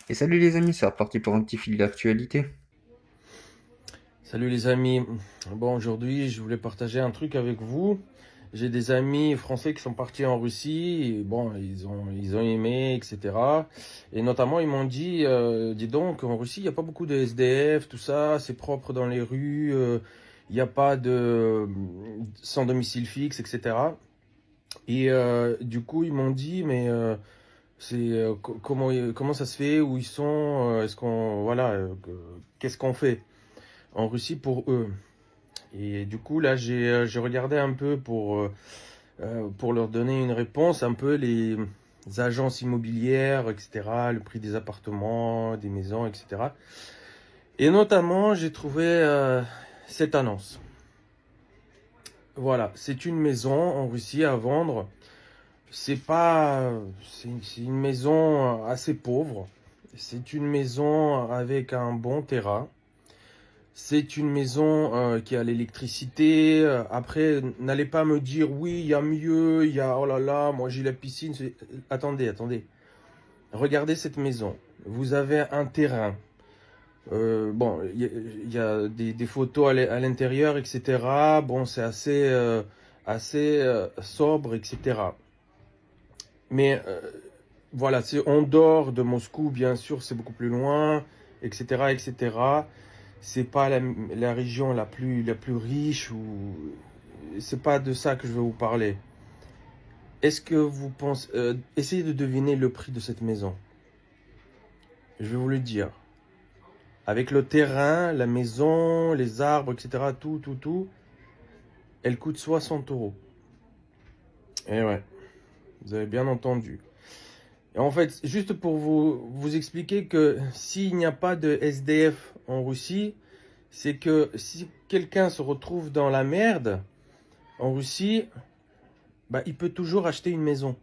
Et salut les amis, c'est reparti pour un petit fil d'actualité. Salut les amis. Bon, aujourd'hui, je voulais partager un truc avec vous. J'ai des amis français qui sont partis en Russie. Et bon, ils ont aimé, etc. Et notamment, ils m'ont dit, dis donc, en Russie, il n'y a pas beaucoup de SDF, tout ça, c'est propre dans les rues, il n'y a pas de sans domicile fixe, etc. Et du coup, ils m'ont dit, mais comment ça se fait, où ils sont, est-ce qu'on, voilà, qu'est-ce qu'on fait en Russie pour eux? Et du coup, là, j'ai regardé un peu pour leur donner une réponse, un peu les agences immobilières, etc., le prix des appartements, des maisons, etc. Et notamment, j'ai trouvé cette annonce. Voilà, c'est une maison en Russie à vendre. C'est pas, c'est une maison assez pauvre. C'est une maison avec un bon terrain. C'est une maison qui a l'électricité. Après, n'allez pas me dire oui, il y a mieux, il y a oh là là, moi j'ai la piscine. Attendez, attendez. Regardez cette maison. Vous avez un terrain. Bon, il y a des photos à l'intérieur, etc. Bon, c'est assez sobre, etc. Mais voilà, c'est en dehors de Moscou, bien sûr, c'est beaucoup plus loin, etc., etc. C'est pas la région la plus riche ou c'est pas de ça que je veux vous parler. Est-ce que vous pensez, essayez de deviner le prix de cette maison. Je vais vous le dire. Avec le terrain, la maison, les arbres, etc., tout, elle coûte 60 euros. Et ouais, vous avez bien entendu. Et en fait, juste pour vous expliquer que s'il n'y a pas de SDF en Russie, c'est que si quelqu'un se retrouve dans la merde en Russie, bah, il peut toujours acheter une maison.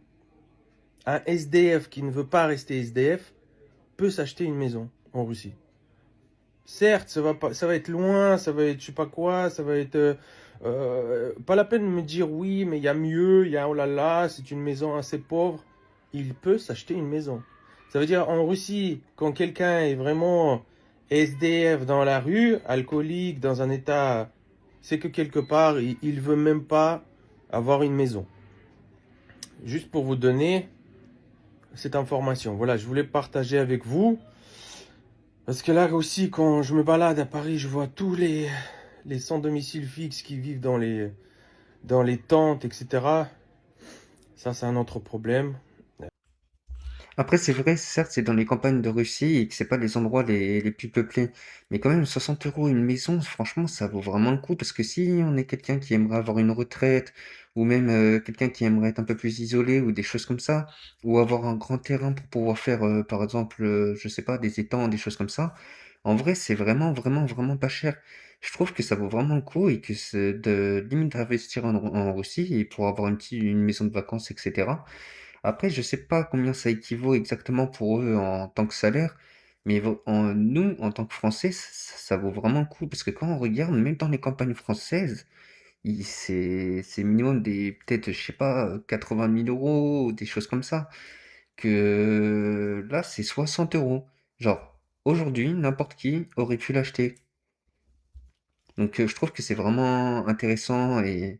Un SDF qui ne veut pas rester SDF peut s'acheter une maison en Russie. Certes, ça va être loin, ça va être je sais pas quoi, ça va être pas la peine de me dire oui, mais il y a mieux, il y a oh là là, c'est une maison assez pauvre. Il peut s'acheter une maison. Ça veut dire en Russie, quand quelqu'un est vraiment SDF dans la rue, alcoolique, dans un état, c'est que quelque part, il veut même pas avoir une maison. Juste pour vous donner cette information. Voilà, je voulais partager avec vous. Parce que là aussi, quand je me balade à Paris, je vois tous les sans domicile fixe qui vivent dans les tentes, etc. Ça, c'est un autre problème. Après, c'est vrai, certes, c'est dans les campagnes de Russie et que c'est pas les endroits les plus peuplés. Mais quand même, 60 euros une maison, franchement, ça vaut vraiment le coup. Parce que si on est quelqu'un qui aimerait avoir une retraite, ou même quelqu'un qui aimerait être un peu plus isolé, ou des choses comme ça, ou avoir un grand terrain pour pouvoir faire, par exemple, je sais pas, des étangs, des choses comme ça, en vrai, c'est vraiment, vraiment, vraiment pas cher. Je trouve que ça vaut vraiment le coup et que c'est de limite d'investir en Russie et pour avoir une maison de vacances, etc. Après, je sais pas combien ça équivaut exactement pour eux en tant que salaire, mais nous, en tant que Français, ça vaut vraiment le coup. Parce que quand on regarde, même dans les campagnes françaises, c'est minimum des, peut-être, je sais pas, 80 000 euros, ou des choses comme ça. Que là, c'est 60 euros. Genre, aujourd'hui, n'importe qui aurait pu l'acheter. Donc, je trouve que c'est vraiment intéressant et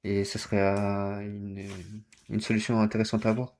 ce serait une solution intéressante à avoir.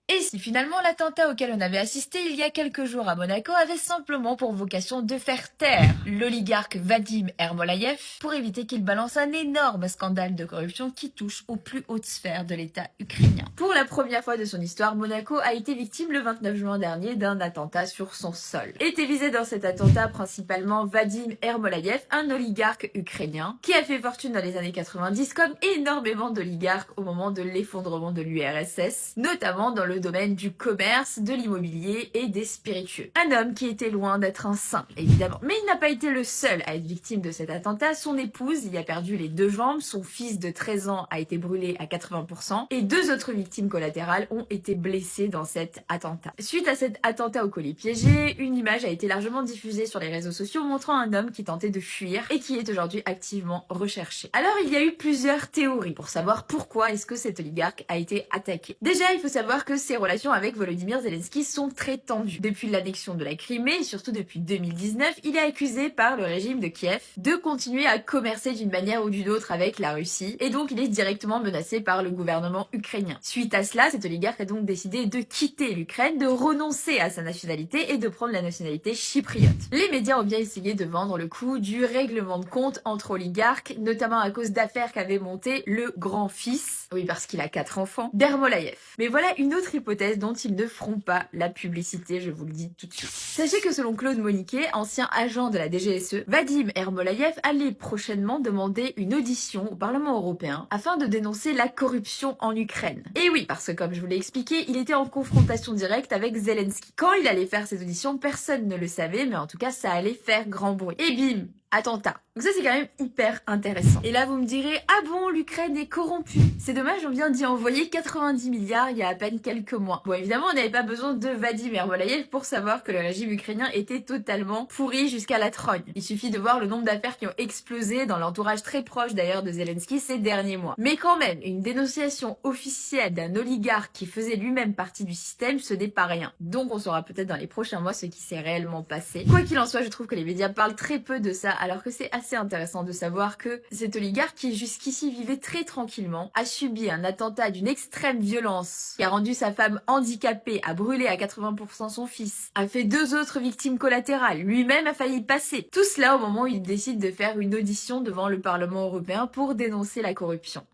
Et si finalement l'attentat auquel on avait assisté il y a quelques jours à Monaco avait simplement pour vocation de faire taire l'oligarque Vadim Ermolayev pour éviter qu'il balance un énorme scandale de corruption qui touche aux plus hautes sphères de l'État ukrainien. Pour la première fois de son histoire, Monaco a été victime le 29 juin dernier d'un attentat sur son sol. Était visé dans cet attentat principalement Vadim Ermolayev, un oligarque ukrainien qui a fait fortune dans les années 90 comme énormément d'oligarques au moment de l'effondrement de l'URSS, notamment dans le domaine du commerce, de l'immobilier et des spiritueux. Un homme qui était loin d'être un saint, évidemment. Mais il n'a pas été le seul à être victime de cet attentat. Son épouse y a perdu les deux jambes, son fils de 13 ans a été brûlé à 80%, et deux autres victimes collatérales ont été blessées dans cet attentat. Suite à cet attentat au colis piégé, une image a été largement diffusée sur les réseaux sociaux montrant un homme qui tentait de fuir et qui est aujourd'hui activement recherché. Alors il y a eu plusieurs théories pour savoir pourquoi est-ce que cet oligarque a été attaqué. Déjà, il faut savoir que ses relations avec Volodymyr Zelensky sont très tendues. Depuis l'annexion de la Crimée, et surtout depuis 2019, il est accusé par le régime de Kiev de continuer à commercer d'une manière ou d'une autre avec la Russie, et donc il est directement menacé par le gouvernement ukrainien. Suite à cela, cet oligarque a donc décidé de quitter l'Ukraine, de renoncer à sa nationalité et de prendre la nationalité chypriote. Les médias ont bien essayé de vendre le coup du règlement de compte entre oligarques, notamment à cause d'affaires qu'avait monté le grand-fils, oui parce qu'il a 4 enfants, d'Ermolaïev. Mais voilà une autre hypothèse dont ils ne feront pas la publicité, je vous le dis tout de suite. Sachez que selon Claude Moniquet, ancien agent de la DGSE, Vadim Ermolaïev allait prochainement demander une audition au Parlement européen afin de dénoncer la corruption en Ukraine. Et oui, parce que comme je vous l'ai expliqué, il était en confrontation directe avec Zelensky. Quand il allait faire ses auditions, personne ne le savait, mais en tout cas ça allait faire grand bruit. Et bim, attentat. Donc ça c'est quand même hyper intéressant. Et là vous me direz, ah bon, l'Ukraine est corrompue. C'est dommage, on vient d'y envoyer 90 milliards il y a à peine quelques mois. Bon évidemment on n'avait pas besoin de Vadim Ermolaïev pour savoir que le régime ukrainien était totalement pourri jusqu'à la trogne. Il suffit de voir le nombre d'affaires qui ont explosé dans l'entourage très proche d'ailleurs de Zelensky ces derniers mois. Mais quand même, une dénonciation officielle d'un oligarque qui faisait lui-même partie du système, ce n'est pas rien. Donc on saura peut-être dans les prochains mois ce qui s'est réellement passé. Quoi qu'il en soit, je trouve que les médias parlent très peu de ça, alors que c'est assez intéressant de savoir que cet oligarque qui jusqu'ici vivait très tranquillement a subi un attentat d'une extrême violence qui a rendu sa femme handicapée, a brûlé à 80% son fils, a fait 2 autres victimes collatérales, lui-même a failli passer. Tout cela au moment où il décide de faire une audition devant le Parlement européen pour dénoncer la corruption.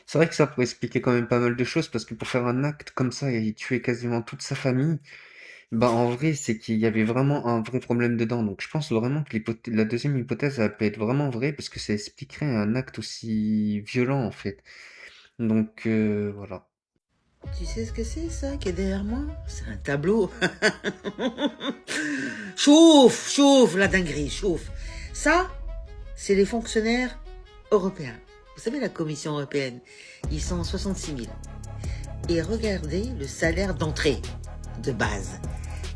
C'est vrai que ça pourrait expliquer quand même pas mal de choses, parce que pour faire un acte comme ça et tuer quasiment toute sa famille, bah en vrai, c'est qu'il y avait vraiment un vrai problème dedans. Donc je pense vraiment que la deuxième hypothèse, elle peut être vraiment vraie, parce que ça expliquerait un acte aussi violent en fait. Donc voilà. Tu sais ce que c'est ça qui est derrière moi? C'est un tableau. Chauffe, la dinguerie, chauffe. Ça, c'est les fonctionnaires européens. Vous savez, la Commission européenne, ils sont 66 000. Et regardez le salaire d'entrée, de base.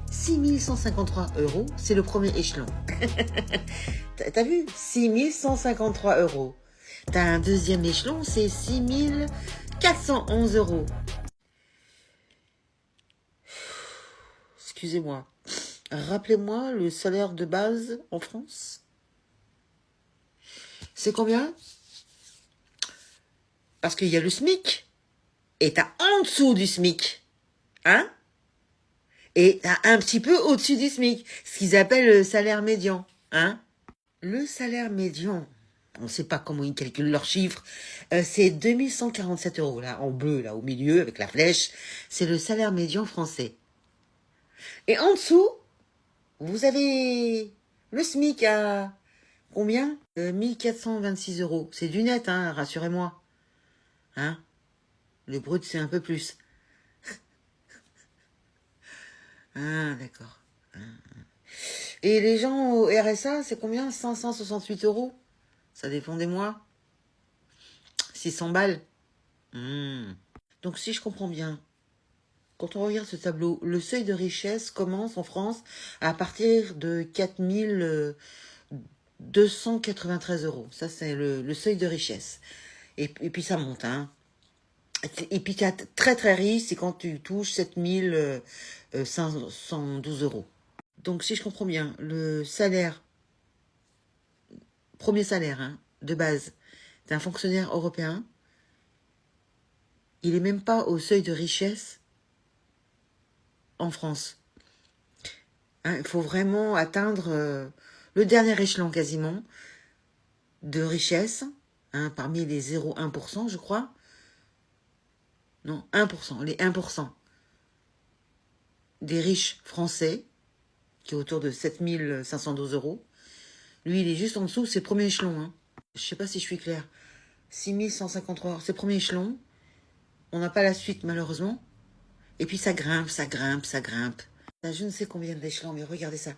6 153 €, c'est le premier échelon. T'as vu? 6 153 €. T'as un deuxième échelon, c'est 6 411 €. Excusez-moi. Rappelez-moi le salaire de base en France. C'est combien? Parce qu'il y a le SMIC. Et t'as en dessous du SMIC. Hein? Et t'as un petit peu au-dessus du SMIC. Ce qu'ils appellent le salaire médian. Hein? Le salaire médian, on ne sait pas comment ils calculent leurs chiffres, c'est 2147 €. Là, en bleu, là, au milieu, avec la flèche. C'est le salaire médian français. Et en dessous, vous avez le SMIC à combien? 1426 €. C'est du net, hein, rassurez-moi. Hein? Le brut, c'est un peu plus. Ah, d'accord. Et les gens au RSA, c'est combien? 568 €. Ça dépend des mois. 600 balles. Donc, si je comprends bien, quand on regarde ce tableau, le seuil de richesse commence en France à partir de 4 293 €. Ça, c'est le seuil de richesse. Et puis, ça monte, hein. Et puis, tu es très, très riche, c'est quand tu touches 7 512 €. Donc, si je comprends bien, le salaire, premier salaire, hein, de base, d'un fonctionnaire européen, il est même pas au seuil de richesse en France. Hein, il faut vraiment atteindre le dernier échelon quasiment de richesse, hein, parmi les 0,1%, je crois. Non, 1%, les 1% des riches français, qui est autour de 7 512 €. Lui, il est juste en dessous, c'est le premier échelon. Hein. Je sais pas si je suis claire. 6 153 €, c'est le premier échelon. On n'a pas la suite, malheureusement. Et puis ça grimpe, ça grimpe, ça grimpe. Je ne sais combien d'échelons, mais regardez ça.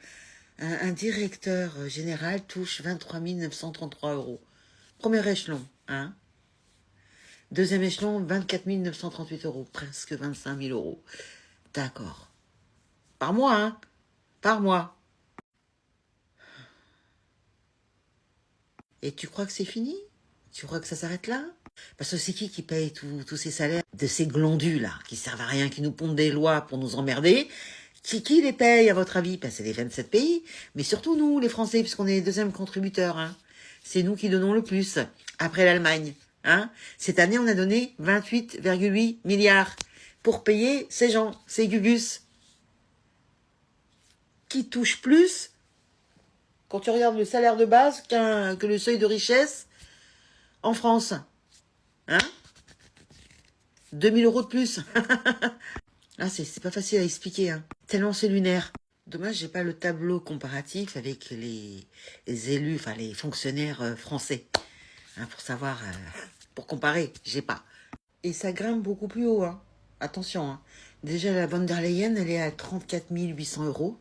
Un directeur général touche 23 933 €. Premier échelon, hein. Deuxième échelon, 24 938 €. Presque 25 000 €. D'accord. Par mois, hein. Par mois. Et tu crois que c'est fini? Tu crois que ça s'arrête là? Parce que c'est qui paye tous ces salaires de ces glandus là, qui servent à rien, qui nous pondent des lois pour nous emmerder? Qui les paye à votre avis? Ben, c'est les 27 pays, mais surtout nous, les Français, puisqu'on est les deuxièmes contributeurs. Hein. C'est nous qui donnons le plus, après l'Allemagne. Hein. Cette année, on a donné 28,8 milliards pour payer ces gens, ces gugus, qui touchent plus, quand tu regardes le salaire de base, que le seuil de richesse en France. Hein? 2000 euros de plus. Ah, c'est pas facile à expliquer, hein. Tellement c'est lunaire. Dommage, j'ai pas le tableau comparatif avec les élus, enfin les fonctionnaires français. Hein, pour savoir, pour comparer, j'ai pas. Et ça grimpe beaucoup plus haut, hein. Attention, hein. Déjà, la von der Leyen, elle est à 34 800 euros.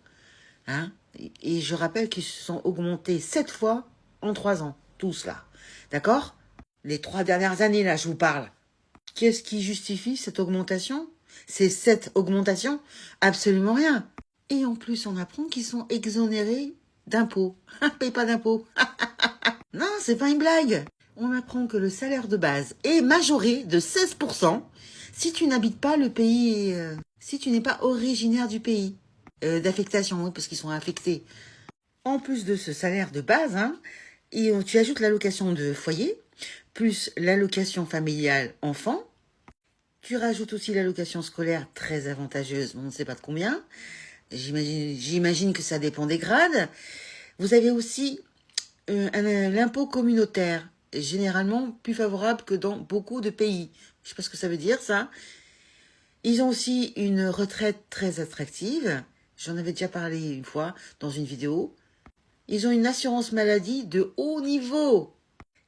Hein. Et je rappelle qu'ils se sont augmentés 7 fois en 3 ans. Tous là. D'accord? Les 3 dernières années, là, je vous parle. Qu'est-ce qui justifie cette augmentation? C'est cette augmentation? Absolument rien. Et en plus, on apprend qu'ils sont exonérés d'impôts. Paye pas d'impôts. Non, c'est pas une blague. On apprend que le salaire de base est majoré de 16% si tu n'habites pas le pays, si tu n'es pas originaire du pays d'affectation, hein, parce qu'ils sont affectés. En plus de ce salaire de base, hein, et tu ajoutes l'allocation de foyer, plus l'allocation familiale enfant. Tu rajoutes aussi l'allocation scolaire très avantageuse, on ne sait pas de combien. J'imagine que ça dépend des grades. Vous avez aussi l'impôt communautaire, généralement plus favorable que dans beaucoup de pays. Je ne sais pas ce que ça veut dire, ça. Ils ont aussi une retraite très attractive. J'en avais déjà parlé une fois dans une vidéo. Ils ont une assurance maladie de haut niveau.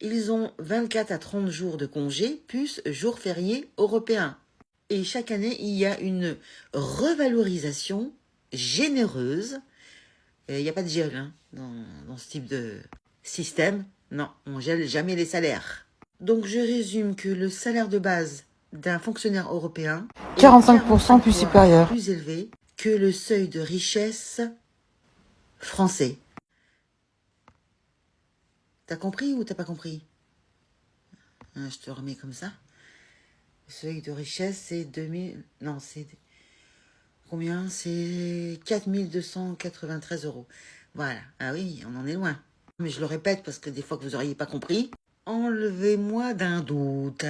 Ils ont 24 à 30 jours de congé, plus jours fériés européens. Et chaque année, il y a une revalorisation généreuse. Il n'y a pas de gel hein, dans ce type de système. Non, on ne gèle jamais les salaires. Donc je résume que le salaire de base d'un fonctionnaire européen est 45% plus supérieur, plus élevé que le seuil de richesse français. T'as compris ou t'as pas compris? Je te remets comme ça. Le seuil de richesse, c'est 2000... Non, c'est... Combien? C'est 4293 euros. Voilà. Ah oui, on en est loin. Mais je le répète parce que des fois que vous n'auriez pas compris. Enlevez-moi d'un doute.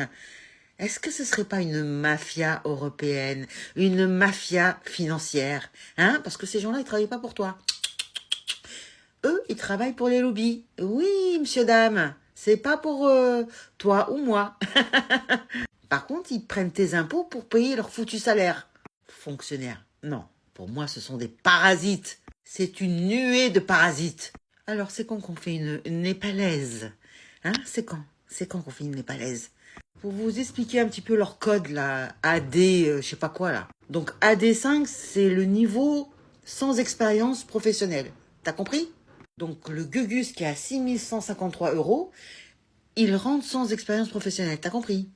Est-ce que ce serait pas une mafia européenne? Une mafia financière? Hein? Parce que ces gens-là, ils travaillent pas pour toi. Eux, ils travaillent pour les lobbies. Oui, monsieur, dame. C'est pas pour toi ou moi. Par contre, ils prennent tes impôts pour payer leur foutu salaire. Fonctionnaires. Non. Pour moi, ce sont des parasites. C'est une nuée de parasites. Alors, c'est quand qu'on fait une népalaise? Hein? C'est quand? C'est quand qu'on fait une népalaise? Pour vous expliquer un petit peu leur code, là, AD, je sais pas quoi, là. Donc, AD5, c'est le niveau sans expérience professionnelle. T'as compris? Donc, le Gugus qui est à 6153 euros, il rentre sans expérience professionnelle. T'as compris?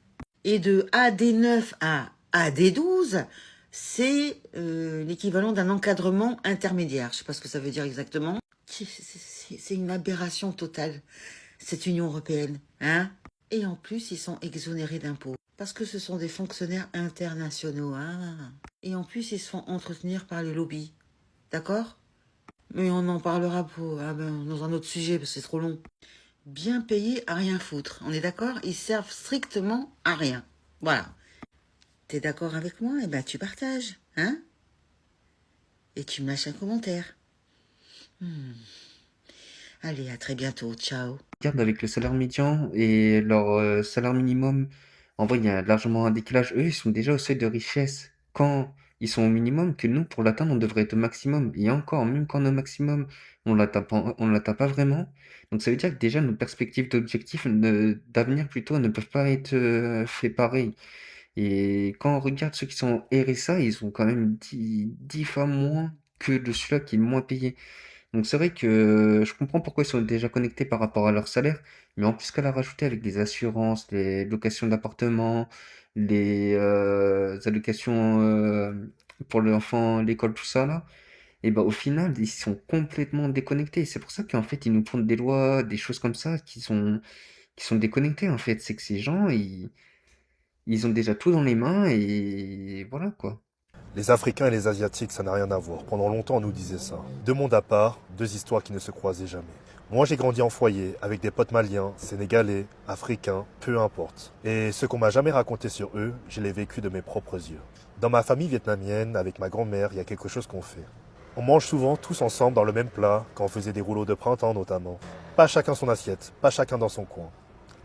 Et de AD9 à AD12, c'est l'équivalent d'un encadrement intermédiaire. Je sais pas ce que ça veut dire exactement. C'est une aberration totale, cette Union européenne. Hein? Et en plus, ils sont exonérés d'impôts. Parce que ce sont des fonctionnaires internationaux. Hein? Et en plus, ils se font entretenir par les lobbies. D'accord? Mais on en parlera dans un autre sujet, parce que c'est trop long. Bien payés à rien foutre. On est d'accord? Ils servent strictement à rien. Voilà. T'es d'accord avec moi? Eh ben, tu partages. Hein? Et tu me lâches un commentaire. Allez, à très bientôt. Ciao. Regarde avec le salaire médian et leur salaire minimum, en vrai, il y a largement un décalage. Eux, ils sont déjà au seuil de richesse quand ils sont au minimum, que nous, pour l'atteindre, on devrait être au maximum. Et encore, même quand on est au maximum, on l'atteint pas vraiment. Donc ça veut dire que déjà, nos perspectives d'objectifs, d'avenir plutôt, ne peuvent pas être fait pareil. Et quand on regarde ceux qui sont RSA, ils ont quand même 10 fois moins que de celui-là qui est le moins payé. Donc c'est vrai que je comprends pourquoi ils sont déjà connectés par rapport à leur salaire, mais en plus qu'à la rajouter avec les assurances, les locations d'appartements, les allocations pour l'enfant, l'école, tout ça là, et ben au final ils sont complètement déconnectés. C'est pour ça qu'en fait ils nous font des lois, des choses comme ça qui sont qui sont déconnectés, en fait. C'est que ces gens, ils ont déjà tout dans les mains et voilà, quoi. Les Africains et les Asiatiques, ça n'a rien à voir. Pendant longtemps, on nous disait ça. Deux mondes à part, deux histoires qui ne se croisaient jamais. Moi, j'ai grandi en foyer, avec des potes maliens, sénégalais, africains, peu importe. Et ce qu'on m'a jamais raconté sur eux, je l'ai vécu de mes propres yeux. Dans ma famille vietnamienne, avec ma grand-mère, il y a quelque chose qu'on fait. On mange souvent tous ensemble dans le même plat, quand on faisait des rouleaux de printemps notamment. Pas chacun son assiette, pas chacun dans son coin.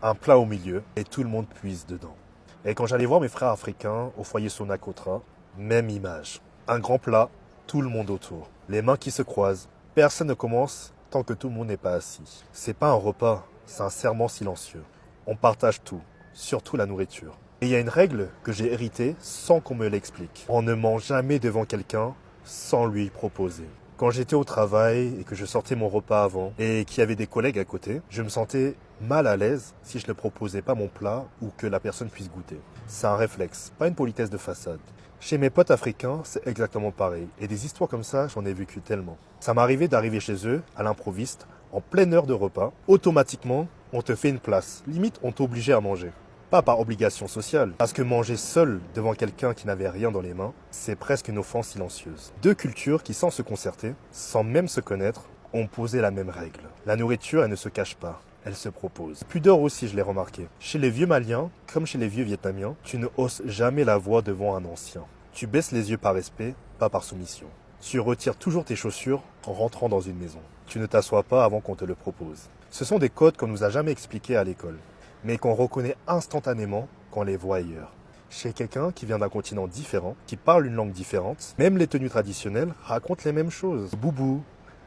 Un plat au milieu, et tout le monde puise dedans. Et quand j'allais voir mes frères africains au foyer Sonacotra, même image. Un grand plat, tout le monde autour. Les mains qui se croisent. Personne ne commence tant que tout le monde n'est pas assis. C'est pas un repas, c'est un serment silencieux. On partage tout, surtout la nourriture. Et il y a une règle que j'ai héritée sans qu'on me l'explique. On ne mange jamais devant quelqu'un sans lui proposer. Quand j'étais au travail et que je sortais mon repas avant et qu'il y avait des collègues à côté, je me sentais mal à l'aise si je ne proposais pas mon plat ou que la personne puisse goûter. C'est un réflexe, pas une politesse de façade. Chez mes potes africains, c'est exactement pareil. Et des histoires comme ça, j'en ai vécu tellement. Ça m'arrivait d'arriver chez eux, à l'improviste, en pleine heure de repas. Automatiquement, on te fait une place. Limite, on t'obligeait à manger. Pas par obligation sociale, parce que manger seul devant quelqu'un qui n'avait rien dans les mains, c'est presque une offense silencieuse. Deux cultures qui, sans se concerter, sans même se connaître, ont posé la même règle. La nourriture, elle ne se cache pas. Elle se propose. Pudeur aussi, je l'ai remarqué. Chez les vieux Maliens, comme chez les vieux Vietnamiens, tu ne hausses jamais la voix devant un ancien. Tu baisses les yeux par respect, pas par soumission. Tu retires toujours tes chaussures en rentrant dans une maison. Tu ne t'assois pas avant qu'on te le propose. Ce sont des codes qu'on nous a jamais expliqués à l'école, mais qu'on reconnaît instantanément quand on les voit ailleurs. Chez quelqu'un qui vient d'un continent différent, qui parle une langue différente, même les tenues traditionnelles racontent les mêmes choses. Boubou,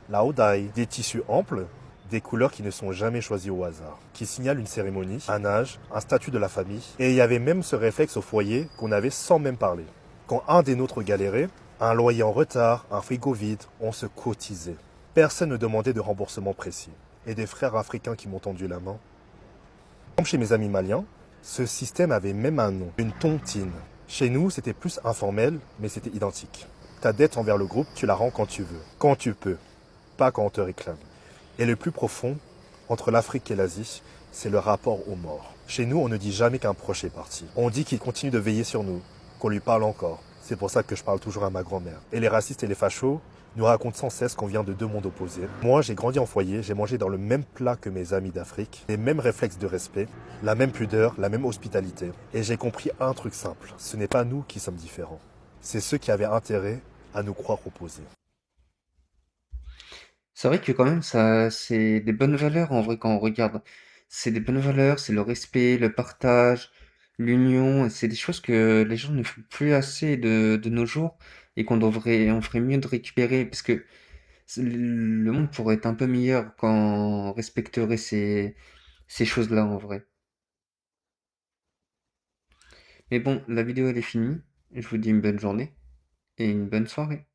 la odai, des tissus amples, des couleurs qui ne sont jamais choisies au hasard, qui signalent une cérémonie, un âge, un statut de la famille. Et il y avait même ce réflexe au foyer qu'on avait sans même parler. Quand un des nôtres galérait, un loyer en retard, un frigo vide, on se cotisait. Personne ne demandait de remboursement précis. Et des frères africains qui m'ont tendu la main. Comme chez mes amis maliens, ce système avait même un nom, une tontine. Chez nous, c'était plus informel, mais c'était identique. Ta dette envers le groupe, tu la rends quand tu veux, quand tu peux, pas quand on te réclame. Et le plus profond, entre l'Afrique et l'Asie, c'est le rapport aux morts. Chez nous, on ne dit jamais qu'un proche est parti. On dit qu'il continue de veiller sur nous, qu'on lui parle encore. C'est pour ça que je parle toujours à ma grand-mère. Et les racistes et les fachos nous racontent sans cesse qu'on vient de deux mondes opposés. Moi, j'ai grandi en foyer, j'ai mangé dans le même plat que mes amis d'Afrique, les mêmes réflexes de respect, la même pudeur, la même hospitalité. Et j'ai compris un truc simple, ce n'est pas nous qui sommes différents. C'est ceux qui avaient intérêt à nous croire opposés. C'est vrai que quand même, ça, c'est des bonnes valeurs en vrai quand on regarde. C'est des bonnes valeurs, c'est le respect, le partage, l'union. C'est des choses que les gens ne font plus assez de nos jours et on ferait mieux de récupérer parce que le monde pourrait être un peu meilleur quand on respecterait ces choses-là en vrai. Mais bon, la vidéo elle est finie. Je vous dis une bonne journée et une bonne soirée.